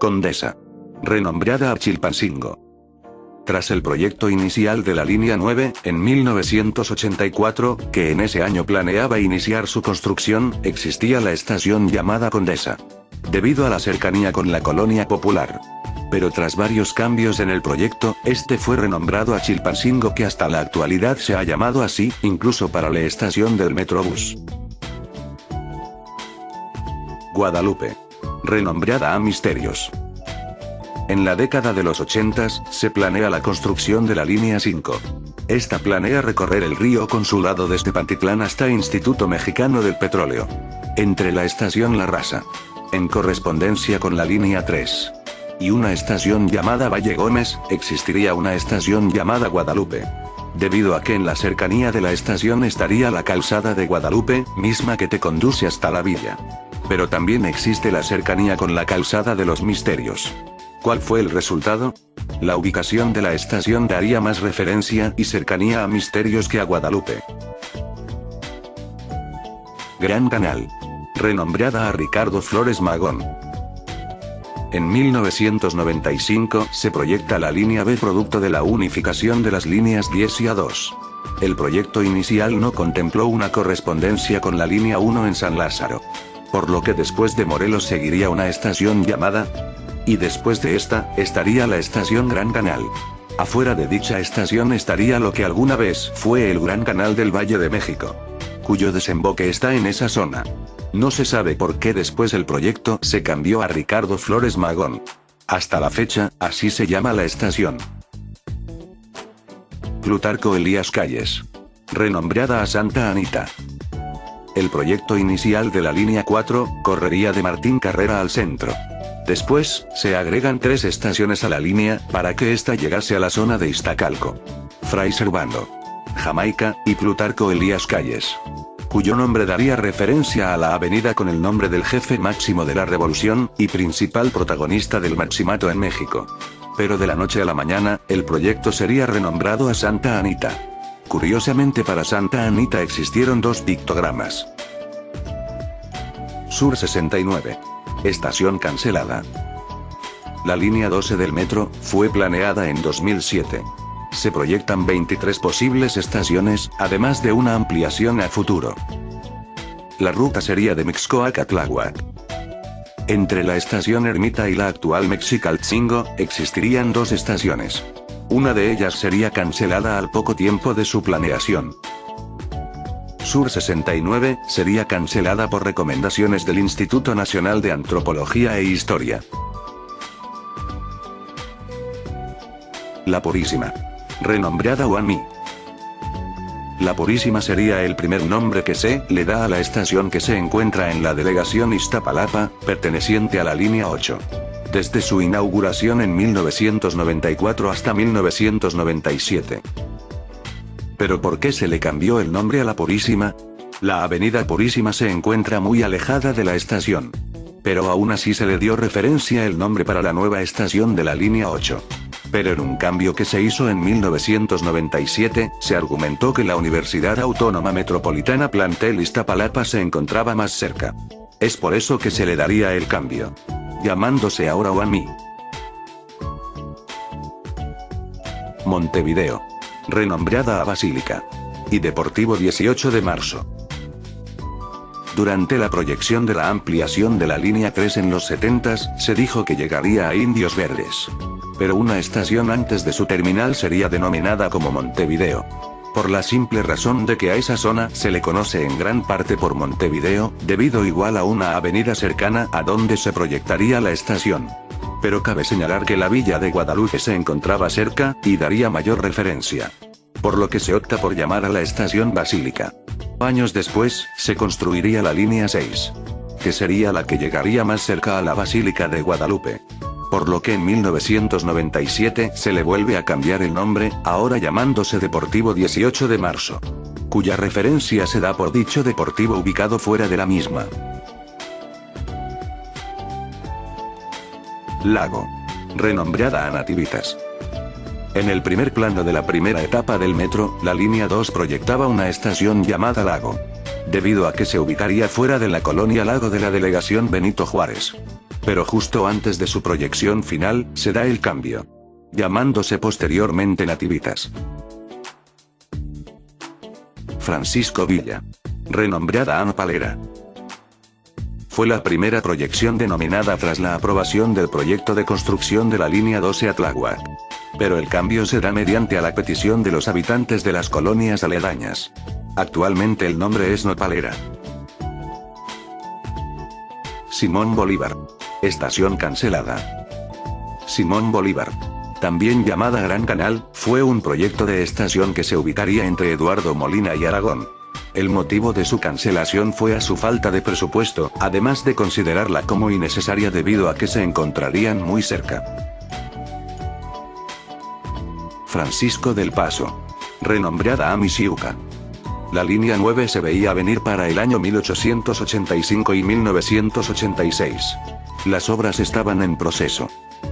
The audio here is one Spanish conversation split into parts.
Condesa. Renombrada a Chilpancingo. Tras el proyecto inicial de la línea 9, en 1984, que en ese año planeaba iniciar su construcción, existía la estación llamada Condesa, debido a la cercanía con la colonia popular. Pero tras varios cambios en el proyecto, este fue renombrado a Chilpancingo, que hasta la actualidad se ha llamado así, incluso para la estación del Metrobús. Guadalupe. Renombrada a Misterios. En la década de los 80, se planea la construcción de la línea 5. Esta planea recorrer el río Consulado desde Pantitlán hasta Instituto Mexicano del Petróleo, entre la estación La Raza, en correspondencia con la línea 3, y una estación llamada Valle Gómez, existiría una estación llamada Guadalupe, debido a que en la cercanía de la estación estaría la calzada de Guadalupe, misma que te conduce hasta la villa. Pero también existe la cercanía con la calzada de los Misterios. ¿Cuál fue el resultado? La ubicación de la estación daría más referencia y cercanía a Misterios que a Guadalupe. Gran Canal. Renombrada a Ricardo Flores Magón. En 1995, se proyecta la línea B, producto de la unificación de las líneas 10 y A2. El proyecto inicial no contempló una correspondencia con la línea 1 en San Lázaro, por lo que después de Morelos seguiría una estación llamada, y después de esta, estaría la estación Gran Canal. Afuera de dicha estación estaría lo que alguna vez fue el Gran Canal del Valle de México, cuyo desemboque está en esa zona. No se sabe por qué después el proyecto se cambió a Ricardo Flores Magón. Hasta la fecha, así se llama la estación. Plutarco Elías Calles. Renombrada a Santa Anita. El proyecto inicial de la línea 4, correría de Martín Carrera al centro. Después, se agregan 3 estaciones a la línea, para que ésta llegase a la zona de Iztacalco, Fray Servando, Jamaica, y Plutarco Elías Calles, cuyo nombre daría referencia a la avenida con el nombre del jefe máximo de la revolución, y principal protagonista del maximato en México. Pero de la noche a la mañana, el proyecto sería renombrado a Santa Anita. Curiosamente, para Santa Anita existieron 2 pictogramas. Sur 69. Estación cancelada. La línea 12 del metro fue planeada en 2007. Se proyectan 23 posibles estaciones, además de una ampliación a futuro. La ruta sería de Mixcoac a Tláhuac. Entre la estación Ermita y la actual Mexicaltzingo, existirían 2 estaciones. Una de ellas sería cancelada al poco tiempo de su planeación. Sur 69, sería cancelada por recomendaciones del Instituto Nacional de Antropología e Historia. La Purísima. Renombrada Uami. La Purísima sería el primer nombre que se le da a la estación que se encuentra en la delegación Iztapalapa, perteneciente a la línea 8. Desde su inauguración en 1994 hasta 1997. ¿Pero por qué se le cambió el nombre a La Purísima? La avenida Purísima se encuentra muy alejada de la estación. Pero aún así se le dio referencia el nombre para la nueva estación de la línea 8. Pero en un cambio que se hizo en 1997, se argumentó que la Universidad Autónoma Metropolitana Plantel Iztapalapa se encontraba más cerca. Es por eso que se le daría el cambio, llamándose ahora UAMI. Montevideo. Renombrada a Basílica. Y Deportivo 18 de marzo. Durante la proyección de la ampliación de la línea 3 en los 70s, se dijo que llegaría a Indios Verdes. Pero una estación antes de su terminal sería denominada como Montevideo. Por la simple razón de que a esa zona se le conoce en gran parte por Montevideo, debido igual a una avenida cercana a donde se proyectaría la estación. Pero cabe señalar que la villa de Guadalupe se encontraba cerca, y daría mayor referencia. Por lo que se opta por llamar a la estación Basílica. Años después, se construiría la línea 6, que sería la que llegaría más cerca a la Basílica de Guadalupe. Por lo que en 1997 se le vuelve a cambiar el nombre, ahora llamándose Deportivo 18 de marzo. Cuya referencia se da por dicho deportivo ubicado fuera de la misma. Lago. Renombrada a Nativitas. En el primer plano de la primera etapa del metro, la línea 2 proyectaba una estación llamada Lago, debido a que se ubicaría fuera de la colonia Lago de la delegación Benito Juárez. Pero justo antes de su proyección final, se da el cambio, llamándose posteriormente Nativitas. Francisco Villa. Renombrada Ampalera. Fue la primera proyección denominada tras la aprobación del proyecto de construcción de la línea 12 a Tláhuac. Pero el cambio se da mediante a la petición de los habitantes de las colonias aledañas. Actualmente el nombre es Nopalera. Simón Bolívar. Estación cancelada. Simón Bolívar, también llamada Gran Canal, fue un proyecto de estación que se ubicaría entre Eduardo Molina y Aragón. El motivo de su cancelación fue a su falta de presupuesto, además de considerarla como innecesaria debido a que se encontrarían muy cerca. Francisco del Paso. Renombrada Amisiuca. La línea 9 se veía venir para el año 1885 y 1986. Las obras estaban en proceso,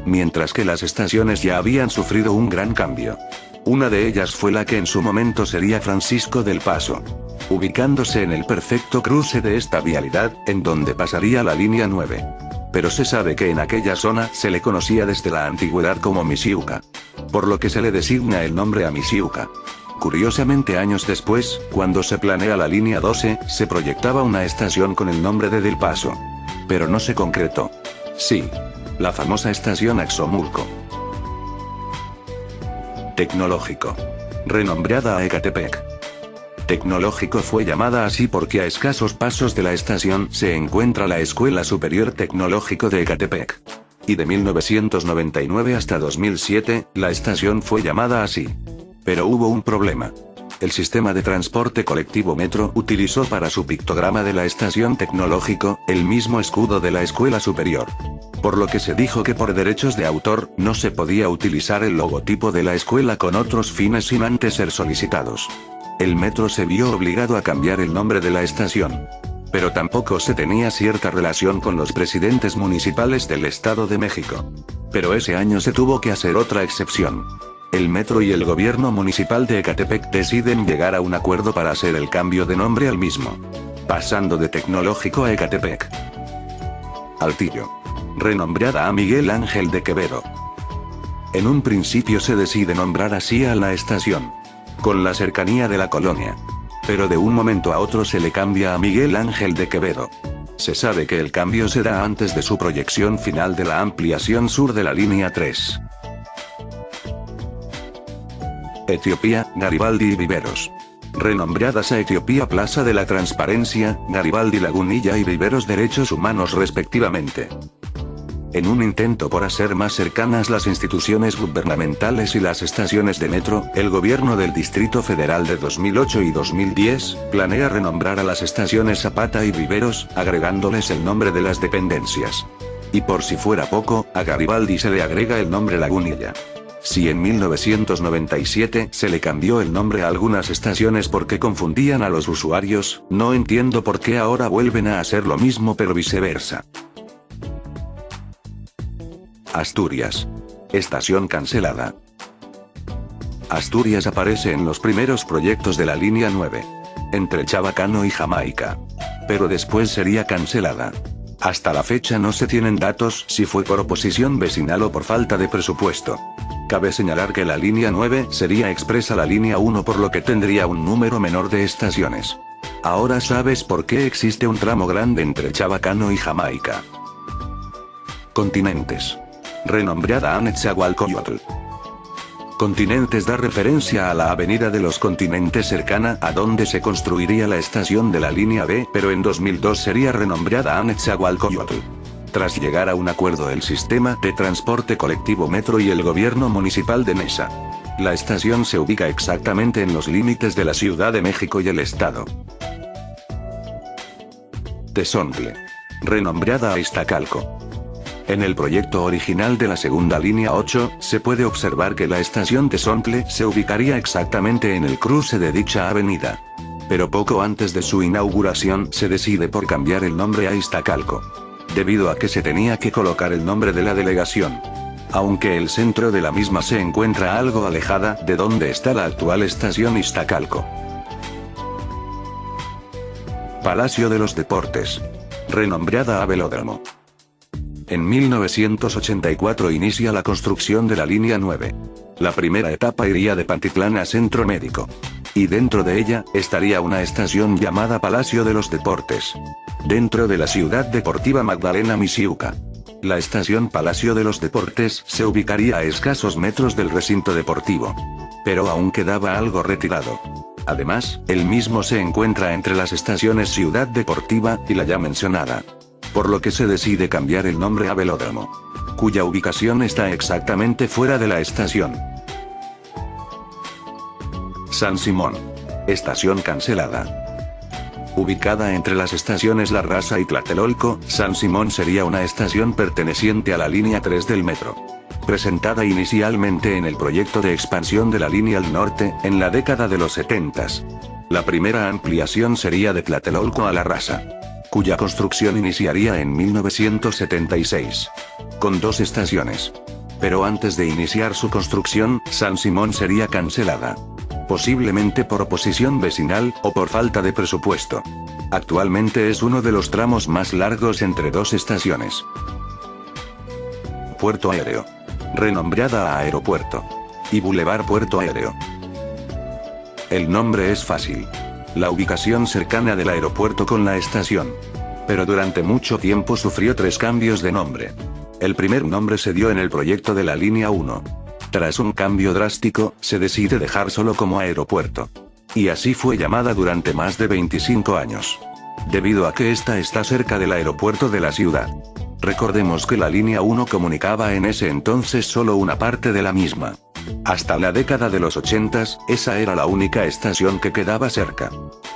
mientras que las estaciones ya habían sufrido un gran cambio. Una de ellas fue la que en su momento sería Francisco del Paso, ubicándose en el perfecto cruce de esta vialidad, en donde pasaría la línea 9. Pero se sabe que en aquella zona se le conocía desde la antigüedad como Misiuca, por lo que se le designa el nombre a Misiuca. Curiosamente, años después, cuando se planea la línea 12, se proyectaba una estación con el nombre de Del Paso. Pero no se concretó. Sí, la famosa estación Axomulco. Tecnológico. Renombrada a Ecatepec. Tecnológico fue llamada así porque a escasos pasos de la estación se encuentra la Escuela Superior Tecnológico de Ecatepec. Y de 1999 hasta 2007, la estación fue llamada así. Pero hubo un problema. El sistema de transporte colectivo Metro utilizó para su pictograma de la estación Tecnológico, el mismo escudo de la Escuela Superior. Por lo que se dijo que por derechos de autor, no se podía utilizar el logotipo de la escuela con otros fines sin antes ser solicitados. El Metro se vio obligado a cambiar el nombre de la estación. Pero tampoco se tenía cierta relación con los presidentes municipales del Estado de México. Pero ese año se tuvo que hacer otra excepción. El Metro y el gobierno municipal de Ecatepec deciden llegar a un acuerdo para hacer el cambio de nombre al mismo, pasando de Tecnológico a Ecatepec. Altillo. Renombrada a Miguel Ángel de Quevedo. En un principio se decide nombrar así a la estación, con la cercanía de la colonia. Pero de un momento a otro se le cambia a Miguel Ángel de Quevedo. Se sabe que el cambio se da antes de su proyección final de la ampliación sur de la línea 3. Etiopía, Garibaldi y Viveros. Renombradas a Etiopía Plaza de la Transparencia, Garibaldi Lagunilla y Viveros Derechos Humanos respectivamente. En un intento por hacer más cercanas las instituciones gubernamentales y las estaciones de metro, el gobierno del Distrito Federal de 2008 y 2010, planea renombrar a las estaciones Zapata y Viveros, agregándoles el nombre de las dependencias. Y por si fuera poco, a Garibaldi se le agrega el nombre Lagunilla. Si en 1997 se le cambió el nombre a algunas estaciones porque confundían a los usuarios, no entiendo por qué ahora vuelven a hacer lo mismo pero viceversa. Asturias. Estación cancelada. Asturias aparece en los primeros proyectos de la línea 9, entre Chabacano y Jamaica. Pero después sería cancelada. Hasta la fecha no se tienen datos si fue por oposición vecinal o por falta de presupuesto. Cabe señalar que la línea 9 sería expresa la línea 1 por lo que tendría un número menor de estaciones. Ahora sabes por qué existe un tramo grande entre Chabacano y Jamaica. Continentes. Renombrada a Netzahualcoyotl. Continentes da referencia a la Avenida de los Continentes cercana a donde se construiría la estación de la línea B, pero en 2002 sería renombrada a Netzahualcoyotl. Tras llegar a un acuerdo el sistema de transporte colectivo Metro y el gobierno municipal de Mesa. La estación se ubica exactamente en los límites de la Ciudad de México y el estado. Tezontle. Renombrada a Iztacalco. En el proyecto original de la segunda línea 8, se puede observar que la estación Tezontle se ubicaría exactamente en el cruce de dicha avenida. Pero poco antes de su inauguración se decide por cambiar el nombre a Iztacalco, debido a que se tenía que colocar el nombre de la delegación. Aunque el centro de la misma se encuentra algo alejada de donde está la actual estación Iztacalco. Palacio de los Deportes. Renombrada a Velódromo. En 1984 inicia la construcción de la línea 9. La primera etapa iría de Pantitlán a Centro Médico. Y dentro de ella, estaría una estación llamada Palacio de los Deportes. Dentro de la ciudad deportiva Magdalena Mixhiuca. La estación Palacio de los Deportes se ubicaría a escasos metros del recinto deportivo. Pero aún quedaba algo retirado. Además, el mismo se encuentra entre las estaciones Ciudad Deportiva y la ya mencionada. Por lo que se decide cambiar el nombre a Velódromo. Cuya ubicación está exactamente fuera de la estación. San Simón. Estación cancelada. Ubicada entre las estaciones La Raza y Tlatelolco, San Simón sería una estación perteneciente a la línea 3 del metro. Presentada inicialmente en el proyecto de expansión de la línea al norte, en la década de los 70s. La primera ampliación sería de Tlatelolco a La Raza, cuya construcción iniciaría en 1976. Con 2 estaciones. Pero antes de iniciar su construcción, San Simón sería cancelada. Posiblemente por oposición vecinal, o por falta de presupuesto. Actualmente es uno de los tramos más largos entre 2 estaciones. Puerto Aéreo. Renombrada a Aeropuerto. Y Boulevard Puerto Aéreo. El nombre es fácil. La ubicación cercana del aeropuerto con la estación. Pero durante mucho tiempo sufrió 3 cambios de nombre. El primer nombre se dio en el proyecto de la línea 1. Tras un cambio drástico, se decide dejar solo como aeropuerto. Y así fue llamada durante más de 25 años. Debido a que esta está cerca del aeropuerto de la ciudad. Recordemos que la línea 1 comunicaba en ese entonces solo una parte de la misma. Hasta la década de los 80s, esa era la única estación que quedaba cerca.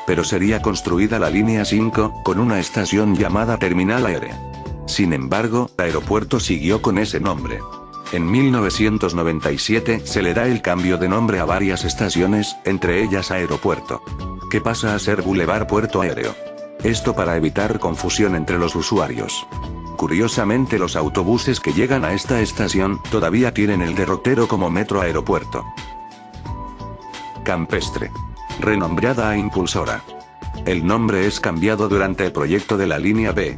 Pero sería construida la línea 5, con una estación llamada Terminal Aérea. Sin embargo, el aeropuerto siguió con ese nombre. En 1997 se le da el cambio de nombre a varias estaciones, entre ellas Aeropuerto. Que pasa a ser Boulevard Puerto Aéreo. Esto para evitar confusión entre los usuarios. Curiosamente los autobuses que llegan a esta estación, todavía tienen el derrotero como Metro Aeropuerto. Campestre. Renombrada a Impulsora. El nombre es cambiado durante el proyecto de la línea B.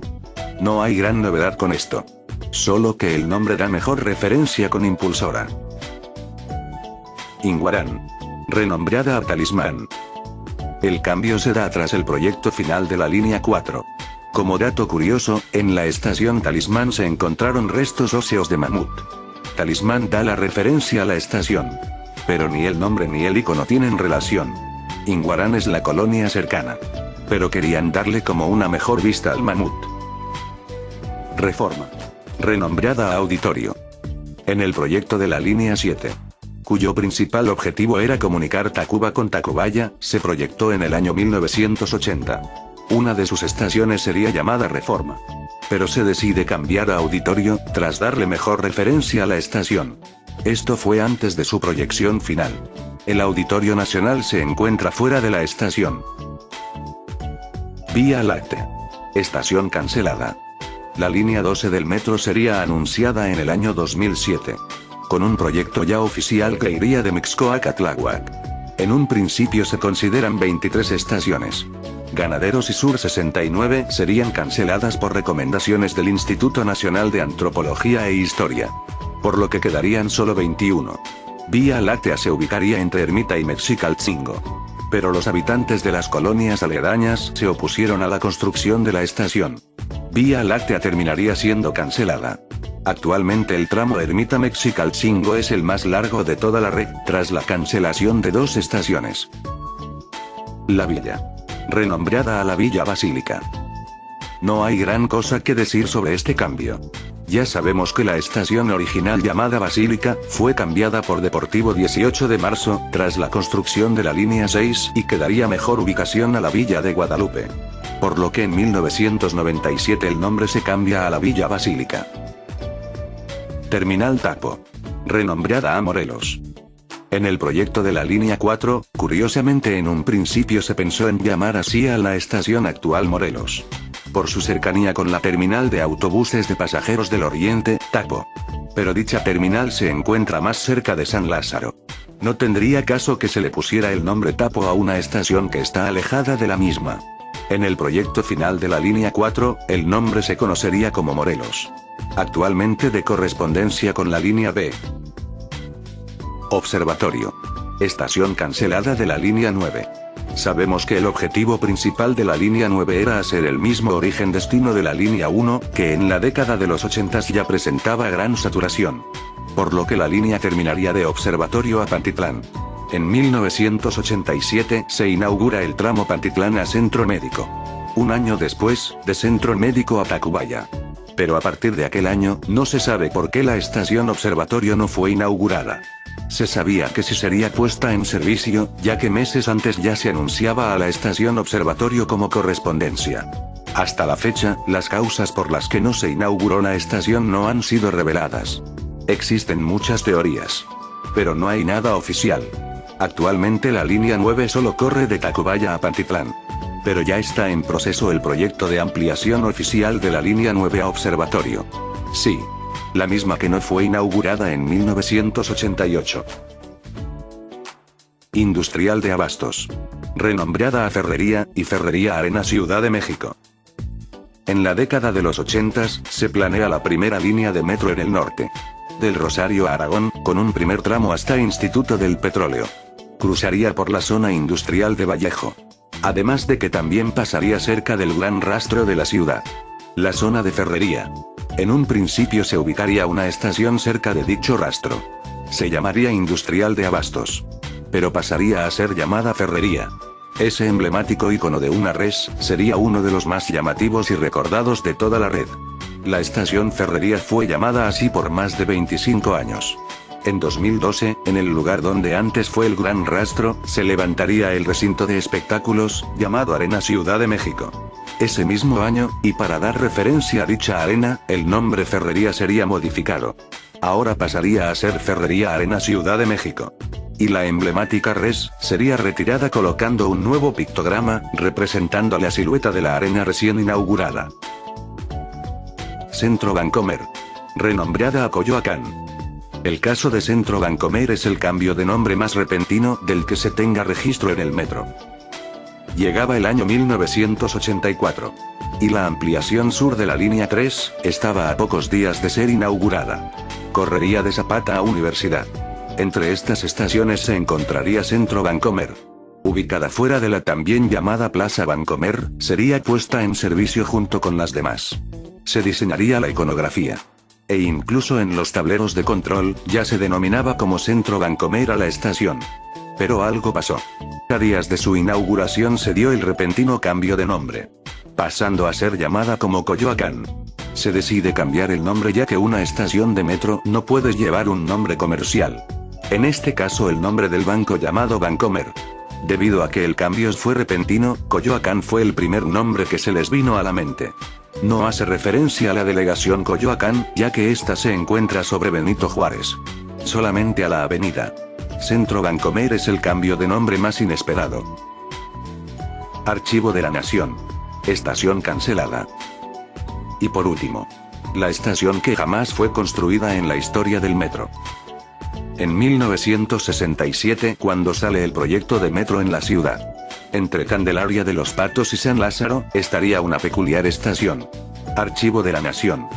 No hay gran novedad con esto. Solo que el nombre da mejor referencia con Impulsora. Inguarán. Renombrada a Talismán. El cambio se da tras el proyecto final de la línea 4. Como dato curioso, en la estación Talismán se encontraron restos óseos de mamut. Talismán da la referencia a la estación. Pero ni el nombre ni el icono tienen relación. Inguarán es la colonia cercana. Pero querían darle como una mejor vista al mamut. Reforma. Renombrada a Auditorio. En el proyecto de la línea 7. Cuyo principal objetivo era comunicar Tacuba con Tacubaya, se proyectó en el año 1980. Una de sus estaciones sería llamada Reforma. Pero se decide cambiar a Auditorio, tras darle mejor referencia a la estación. Esto fue antes de su proyección final. El Auditorio Nacional se encuentra fuera de la estación. Vía Láctea. Estación cancelada. La línea 12 del metro sería anunciada en el año 2007. Con un proyecto ya oficial que iría de Mixcoac a Tláhuac. En un principio se consideran 23 estaciones. Ganaderos y Sur 69 serían canceladas por recomendaciones del Instituto Nacional de Antropología e Historia. Por lo que quedarían solo 21. Vía Láctea se ubicaría entre Ermita y Mexicalcingo. Pero los habitantes de las colonias aledañas se opusieron a la construcción de la estación. Vía Láctea terminaría siendo cancelada. Actualmente el tramo Ermita-Mexicalcingo es el más largo de toda la red, tras la cancelación de 2 estaciones. La Villa. Renombrada a la Villa Basílica. No hay gran cosa que decir sobre este cambio. Ya sabemos que la estación original llamada Basílica, fue cambiada por Deportivo 18 de marzo, tras la construcción de la línea 6, y quedaría mejor ubicación a la Villa de Guadalupe. Por lo que en 1997 el nombre se cambia a la Villa Basílica. Terminal Tapo. Renombrada a Morelos. En el proyecto de la línea 4, curiosamente en un principio se pensó en llamar así a la estación actual Morelos. Por su cercanía con la terminal de autobuses de pasajeros del Oriente, Tapo. Pero dicha terminal se encuentra más cerca de San Lázaro. No tendría caso que se le pusiera el nombre Tapo a una estación que está alejada de la misma. En el proyecto final de la línea 4, el nombre se conocería como Morelos. Actualmente de correspondencia con la línea B. Observatorio. Estación cancelada de la línea 9. Sabemos que el objetivo principal de la línea 9 era hacer el mismo origen-destino de la línea 1, que en la década de los 80 ya presentaba gran saturación. Por lo que la línea terminaría de Observatorio a Pantitlán. En 1987 se inaugura el tramo Pantitlán a Centro Médico. Un año después, de Centro Médico a Tacubaya. Pero a partir de aquel año, no se sabe por qué la estación Observatorio no fue inaugurada. Se sabía que sí sería puesta en servicio, ya que meses antes ya se anunciaba a la estación Observatorio como correspondencia. Hasta la fecha, las causas por las que no se inauguró la estación no han sido reveladas. Existen muchas teorías. Pero no hay nada oficial. Actualmente la línea 9 solo corre de Tacubaya a Pantitlán. Pero ya está en proceso el proyecto de ampliación oficial de la línea 9 a Observatorio. Sí. La misma que no fue inaugurada en 1988. Industrial de Abastos. Renombrada a Ferrería, y Ferrería Arena Ciudad de México. En la década de los 80, se planea la primera línea de metro en el norte. Del Rosario a Aragón, con un primer tramo hasta Instituto del Petróleo. Cruzaría por la zona industrial de Vallejo. Además de que también pasaría cerca del Gran Rastro de la ciudad. La zona de Ferrería. En un principio se ubicaría una estación cerca de dicho rastro. Se llamaría Industrial de Abastos. Pero pasaría a ser llamada Ferrería. Ese emblemático icono de una res, sería uno de los más llamativos y recordados de toda la red. La estación Ferrería fue llamada así por más de 25 años. En 2012, en el lugar donde antes fue el Gran Rastro, se levantaría el recinto de espectáculos, llamado Arena Ciudad de México. Ese mismo año, y para dar referencia a dicha arena, el nombre Ferrería sería modificado. Ahora pasaría a ser Ferrería Arena Ciudad de México. Y la emblemática res, sería retirada colocando un nuevo pictograma, representando la silueta de la arena recién inaugurada. Centro Vancomer. Renombrada a Coyoacán. El caso de Centro Vancomer es el cambio de nombre más repentino del que se tenga registro en el metro. Llegaba el año 1984. Y la ampliación sur de la línea 3, estaba a pocos días de ser inaugurada. Correría de Zapata a Universidad. Entre estas estaciones se encontraría Centro Vancomer. Ubicada fuera de la también llamada Plaza Vancomer, sería puesta en servicio junto con las demás. Se diseñaría la iconografía. E incluso en los tableros de control, ya se denominaba como Centro Vancomer a la estación. Pero algo pasó. A días de su inauguración se dio el repentino cambio de nombre. Pasando a ser llamada como Coyoacán. Se decide cambiar el nombre ya que una estación de metro no puede llevar un nombre comercial. En este caso el nombre del banco llamado Vancomer. Debido a que el cambio fue repentino, Coyoacán fue el primer nombre que se les vino a la mente. No hace referencia a la delegación Coyoacán, ya que ésta se encuentra sobre Benito Juárez. Solamente a la avenida. Centro Vancomer es el cambio de nombre más inesperado. Archivo de la Nación. Estación cancelada. Y por último. La estación que jamás fue construida en la historia del metro. En 1967, cuando sale el proyecto de metro en la ciudad. Entre Candelaria de los Patos y San Lázaro, estaría una peculiar estación. Archivo de la Nación.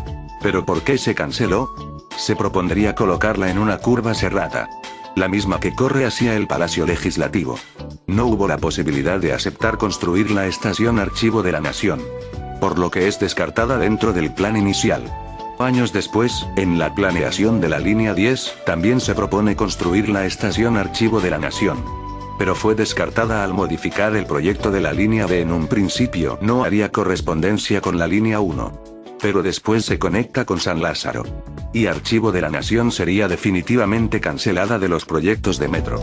¿Pero por qué se canceló? Se propondría colocarla en una curva cerrada. La misma que corre hacia el Palacio Legislativo. No hubo la posibilidad de aceptar construir la estación Archivo de la Nación. Por lo que es descartada dentro del plan inicial. Años después, en la planeación de la línea 10, también se propone construir la estación Archivo de la Nación. Pero fue descartada al modificar el proyecto de la línea B. En un principio no haría correspondencia con la línea 1. Pero después se conecta con San Lázaro. Y Archivo de la Nación sería definitivamente cancelada de los proyectos de metro.